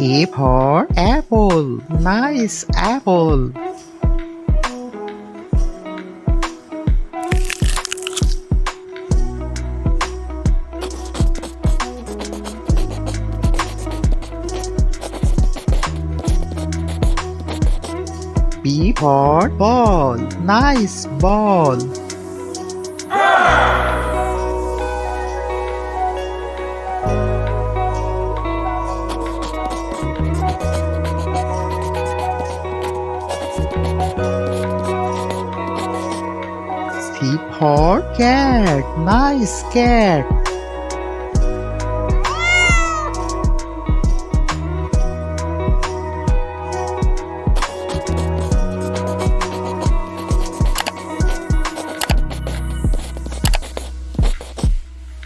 A for apple. Nice apple. B for ball. Nice ball. C for cat. Nice cat.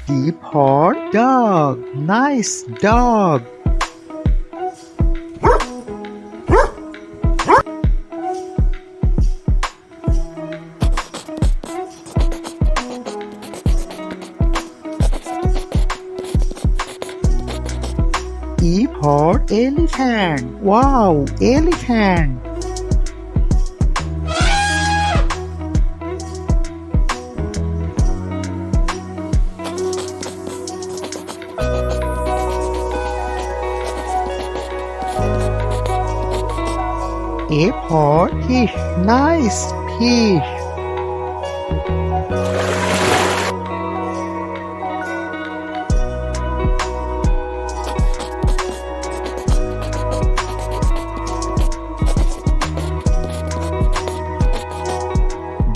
D for dog. Nice dog. E for elephant. Wow, elephant. A for fish. Nice fish.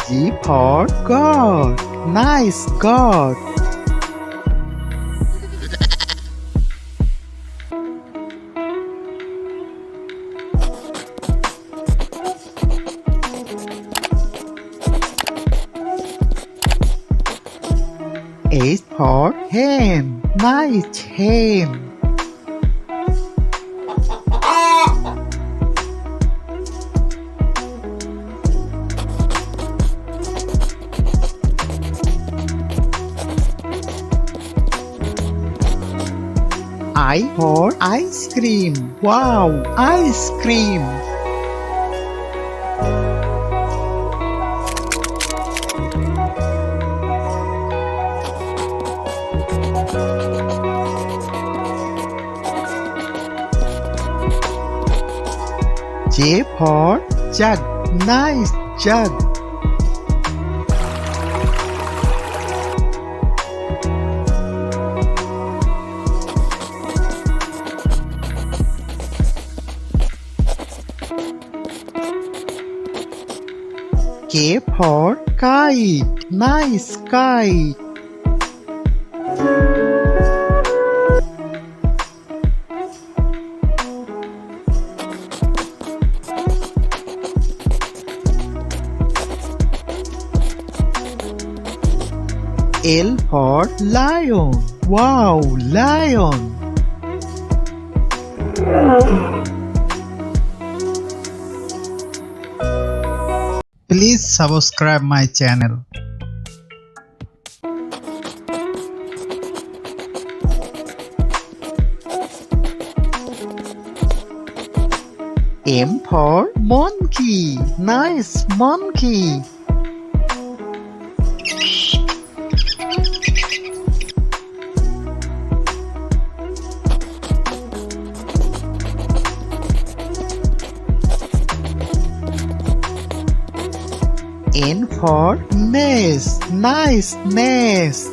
G for God. Nice God. H for hen. Nice hen. I for ice cream. Wow, ice cream. J for jug. Nice jug. K for kite. Nice kite. L for lion. Wow, lion. Please subscribe my channel. M for monkey. Nice monkey. N for nest. Nice nest.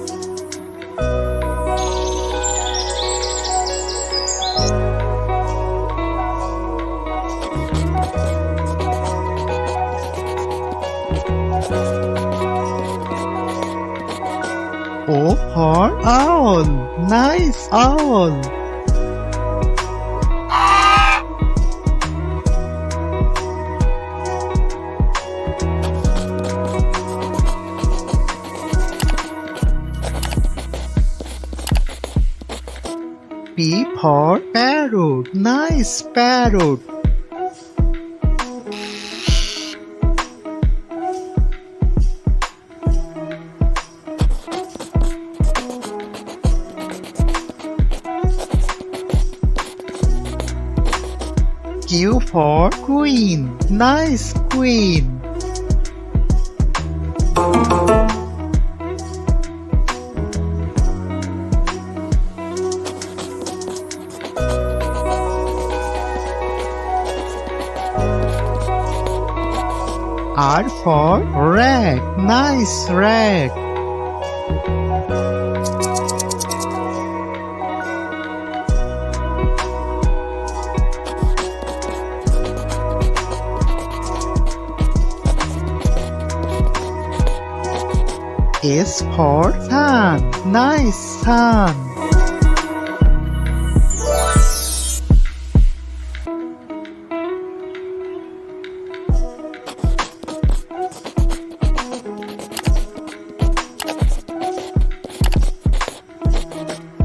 O for owl. Nice owl. P for parrot. Nice parrot. Q for queen. Nice queen. R for rat. Nice rat. S for sun. Nice sun.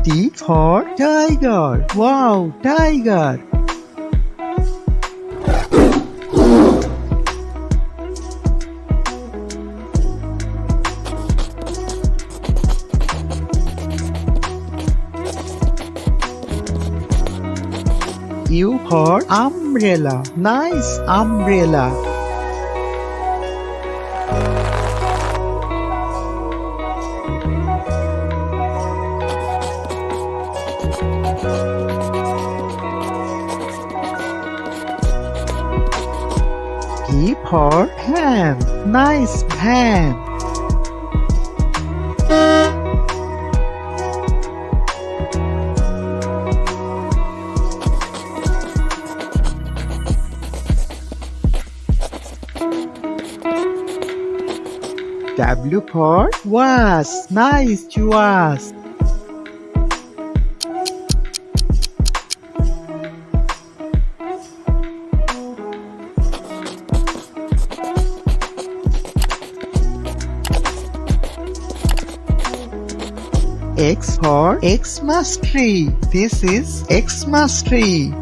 T for tiger. Wow, tiger. U for umbrella. Nice umbrella. P for pen. Nice pen. W for vase. Nice vase. X for Xmas tree. This is Xmas tree.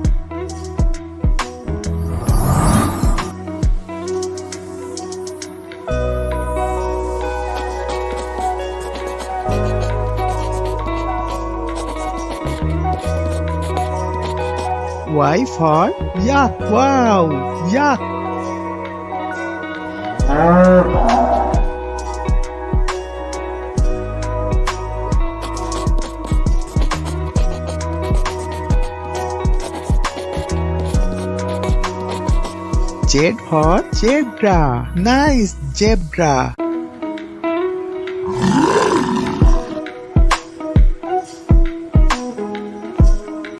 Y for yak. Wow, yak. Z for zebra. Nice zebra.